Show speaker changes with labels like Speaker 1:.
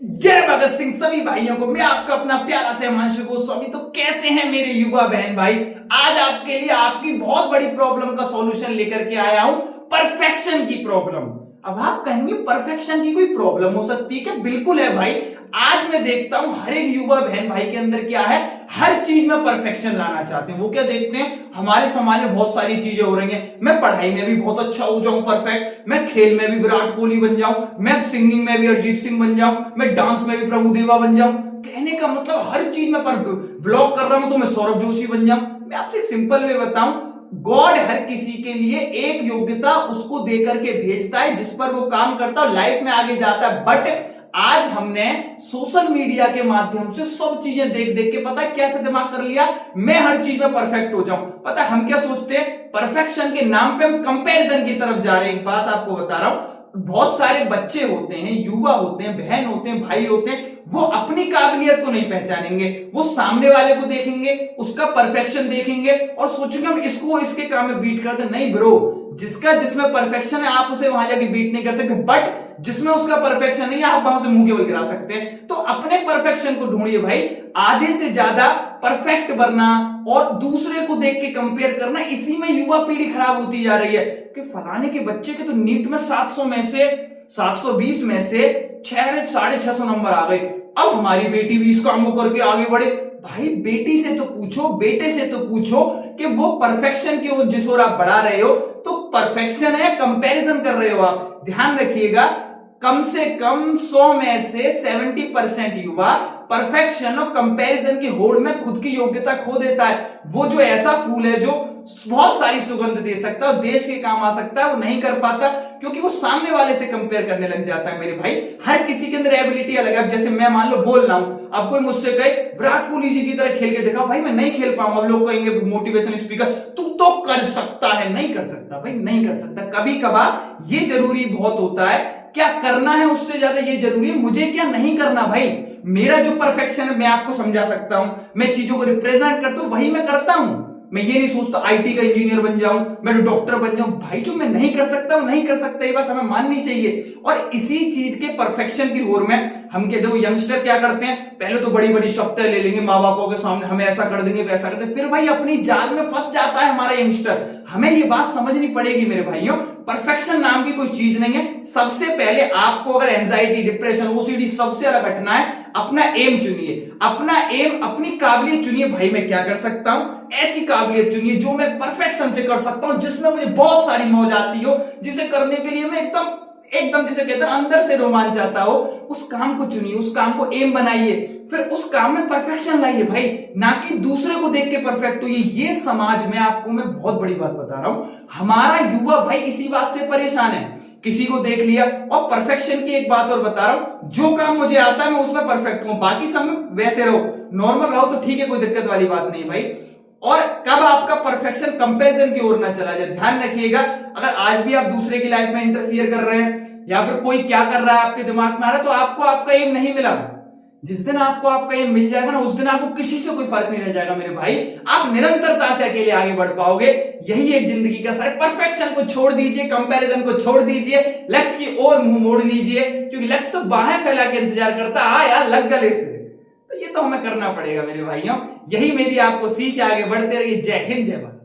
Speaker 1: जय भगत सिंह सभी भाइयों को। मैं आपका अपना प्यारा से हिमांशु गोस्वामी। तो कैसे हैं मेरे युवा बहन भाई? आज आपके लिए आपकी बहुत बड़ी प्रॉब्लम का सॉल्यूशन लेकर के आया हूं, परफेक्शन की प्रॉब्लम। अब आप कहेंगे परफेक्शन की कोई प्रॉब्लम हो सकती है क्या? बिल्कुल है भाई। आज मैं देखता हूं हर एक युवा बहन भाई के अंदर क्या है, हर चीज में परफेक्शन लाना चाहते हैं। वो क्या देखते हैं, हमारे समाज में बहुत सारी चीजें हो रही हैं, मैं पढ़ाई में भी बहुत अच्छा हो जाऊं परफेक्ट, मैं खेल में भी विराट कोहली बन जाऊं, मैं सिंगिंग में भी अरिजीत सिंह बन जाऊं, मैं डांस में भी प्रभु देवा बन जाऊं। कहने का मतलब हर चीज में ब्लॉग कर रहा हूं तो मैं सौरभ जोशी बन जाऊं। मैं आपसे एक सिंपल वे बताऊं, गॉड हर किसी के लिए एक योग्यता उसको देकर के भेजता है, जिस पर वो काम करता है, लाइफ में आगे जाता है। बट आज हमने सोशल मीडिया के माध्यम से सब चीजें देख देख के पता है कैसे दिमाग कर लिया, मैं हर चीज में परफेक्ट हो जाऊं। पता है हम क्या सोचते हैं, परफेक्शन के नाम पे हम कंपैरिजन की तरफ जा रहे हैं। एक बात आपको बता रहा हूं, बहुत सारे बच्चे होते हैं, युवा होते हैं, बहन होते हैं, भाई होते हैं, वो अपनी काबिलियत को नहीं पहचानेंगे। वो सामने वाले को देखेंगे, उसका परफेक्शन देखेंगे और सोचेंगे हम इसको इसके काम में बीट कर दे। नहीं ब्रो, जिसका जिसमें परफेक्शन है आप उसे वहां जाके बीट नहीं कर सकते, बट जिसमें उसका परफेक्शन नहीं है आप वहां से मुंह के बल गिरा सकते हैं। तो अपने परफेक्शन को ढूंढिए भाई। आधे से ज्यादा परफेक्ट बनना और दूसरे को देख के कंपेयर करना, इसी में युवा पीढ़ी खराब होती जा रही है कि फलाने के बच्चे के तो नीट में 700 में से 720 में से 650 नंबर आ गए, अब हमारी बेटी भी इस काम को करके आगे बढ़े। भाई बेटी से तो पूछो, बेटे से तो पूछो कि वो परफेक्शन की ओर जिस ओर आप बढ़ा रहे हो तो परफेक्शन है, कंपैरिजन कर रहे हो आप। ध्यान रखिएगा, कम से कम 100 में से 70% युवा परफेक्शन और कंपैरिजन की होड़ में खुद की योग्यता खो देता है। वो जो ऐसा फूल है जो बहुत सारी सुगंध दे सकता है, देश के काम आ सकता है, वो नहीं कर पाता क्योंकि वो सामने वाले से कंपेयर करने लग जाता है। मेरे भाई हर किसी के अंदर एबिलिटी अलग है। अब जैसे मैं मान लो बोल रहा हूं, अब कोई मुझसे कहे विराट कोहली जी की तरह खेल के दिखाओ, भाई मैं नहीं खेल पाऊंगा। अब लोग कहेंगे मोटिवेशन स्पीकर तू तो कर सकता है। नहीं कर सकता भाई, नहीं कर सकता। कभी कभार ये जरूरी बहुत होता है, क्या करना है उससे ज्यादा ये जरूरी है मुझे क्या नहीं करना। भाई मेरा जो परफेक्शन है मैं आपको समझा सकता हूं, मैं चीजों को रिप्रेजेंट करता हूं, वही मैं करता हूं। मैं ये नहीं सोचता आईटी का इंजीनियर बन जाऊं, मैं डॉक्टर बन जाऊं। भाई जो मैं नहीं कर सकता वो नहीं कर सकता, ये बात हमें माननी चाहिए। और इसी चीज के परफेक्शन की होड़ में हम के दो यंगस्टर क्या करते हैं, पहले तो बड़ी बड़ी शब्दें ले लेंगे माँ बापों के सामने, हमें ऐसा कर देंगे वैसा कर देंगे, फिर भाई अपनी जाल में फंस जाता है हमारा यंगस्टर। हमें ये बात समझनी पड़ेगी मेरे भाइयों, परफेक्शन नाम की कोई चीज नहीं है। सबसे पहले आपको अगर एंजाइटी, डिप्रेशन, ओसीडी सबसे अलग हटना है, अपना एम चुनिए, अपना एम, अपनी काबिलियत चुनिए। भाई मैं क्या कर सकता हूं, ऐसी काबिलियत चुनिए जो मैं परफेक्शन से कर सकता हूं, जिसमें मुझे बहुत सारी मौज आती हो, जिसे करने के लिए मैं एकदम एकदम जिसे कहते हैं अंदर से रोमांच आता हो। उस काम को चुनिए, उस काम को एम बनाइए, फिर उस काम में परफेक्शन लाइए भाई, ना कि दूसरे को देख के परफेक्ट होइए। ये समाज में आपको मैं बहुत बड़ी बात बता रहा हूं, हमारा युवा भाई इसी बात से परेशान है, किसी को देख लिया। और परफेक्शन की एक बात और बता रहा हूं, जो काम मुझे आता है मैं उसमें परफेक्ट हूं, बाकी सब में वैसे रहो, नॉर्मल रहो तो ठीक है, कोई दिक्कत वाली बात नहीं भाई। और कब आपका परफेक्शन कंपैरिजन की ओर ना चला जाए, ध्यान रखिएगा। अगर आज भी आप दूसरे की लाइफ में इंटरफियर कर रहे हैं या फिर कोई क्या कर रहा है आपके दिमाग में आ रहा है, तो आपको आपका एम नहीं मिला। जिस दिन आपको आपका एम मिल जाएगा ना, उस दिन आपको किसी से कोई फर्क नहीं रह जाएगा मेरे भाई। आप निरंतरता से अकेले आगे बढ़ पाओगे। यही एक जिंदगी का सर। परफेक्शन को छोड़ दीजिए, कंपैरिजन को छोड़ दीजिए, लक्ष्य की ओर मुंह मोड़ लीजिए, क्योंकि लक्ष्य तो बाहें फैला के इंतजार करता है, आ यार लग गले से। तो ये तो हमें करना पड़ेगा मेरे भाइयों। यही मेरी आपको सीख है, आगे बढ़ते रहिए। जय हिंद, जय भारत।